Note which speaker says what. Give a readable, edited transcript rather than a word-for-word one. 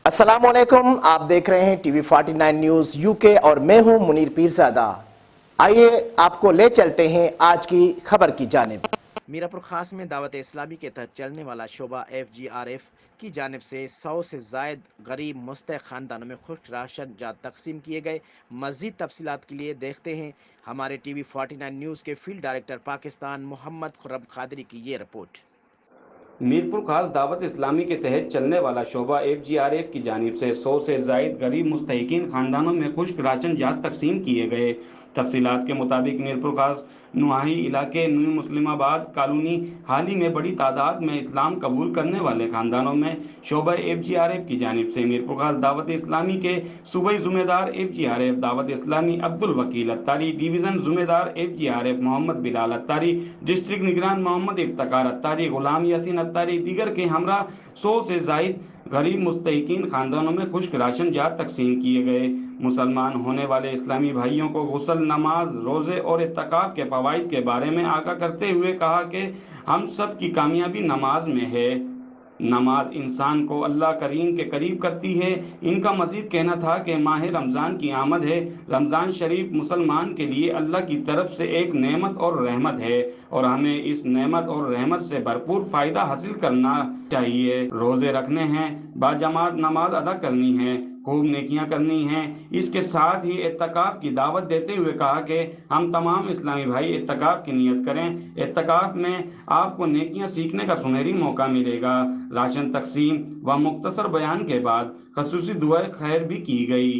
Speaker 1: अस्सलामुअलैकुम, आप देख रहे हैं टीवी 49 न्यूज यूके और मैं हूं मुनीर पीरजादा। आइए आपको ले चलते हैं आज की खबर की जानिब। मीरापुर खास में दावत इस्लामी के तहत चलने वाला शोबा FGRF की जानिब से 100 से जायद गरीब मुस्तहक खानदानों में खुश्क राशन जात तकसीम किए गए। मज़ीद तफसीलात के लिए देखते हैं हमारे टीवी 49 न्यूज़ के फील्ड डायरेक्टर पाकिस्तान मोहम्मद खुर्रम खादरी की ये रिपोर्ट।
Speaker 2: मीरपुर खास दावत इस्लामी के तहत चलने वाला शोबा FGRF की जानिब से 100 से जायद गरीब मुस्तहिकीन खानदानों में खुश्क राशन जात तकसीम किए गए। तफसीलात के मुताबिक मीरपुर खास नुआही इलाके न्यू मुस्लिमाबाद कॉलोनी हाल ही में बड़ी तादाद में इस्लाम कबूल करने वाले खानदानों में शोबा FGRF की जानिब से मीरपुर खास दावत इस्लामी के सूबाई जुम्मेदार FGRF दावत इस्लामी अब्दुल वकील अत्तारी, डिवीज़न जुम्मेदार FGRF मोहम्मद बिलाल अत्तारी, डिस्ट्रिक्ट निगरान मोहम्मद इफ्तिकार अत्तारी, गुलाम यासीन अत्तारी दीगर के हमरा 100 से जायद गरीब मुस्तहिकीन खानदानों में खुश्क राशन जात तकसीम किए गए। मुसलमान होने वाले इस्लामी भाइयों को गुस्ल, नमाज, रोज़े और इत्तिकाफ के फ़वाइद के बारे में आगाह करते हुए कहा कि हम सब की कामयाबी नमाज में है। नमाज इंसान को अल्लाह करीम के करीब करती है। इनका मजीद कहना था कि माह रमज़ान की आमद है। रमज़ान शरीफ मुसलमान के लिए अल्लाह की तरफ से एक नेमत और रहमत है और हमें इस नेमत और रहमत से भरपूर फ़ायदा हासिल करना चाहिए। रोज़े रखने हैं, बाजमात नमाज अदा करनी है, खूब नेकियां करनी हैं। इसके साथ ही इत्तिकाफ की दावत देते हुए कहा कि हम तमाम इस्लामी भाई इत्तिकाफ की नियत करें। इत्तिकाफ में आपको नेकियां सीखने का सुनहरी मौका मिलेगा। राशन तकसीम व मुख्तसर बयान के बाद खसूसी दुआए खैर भी की गई।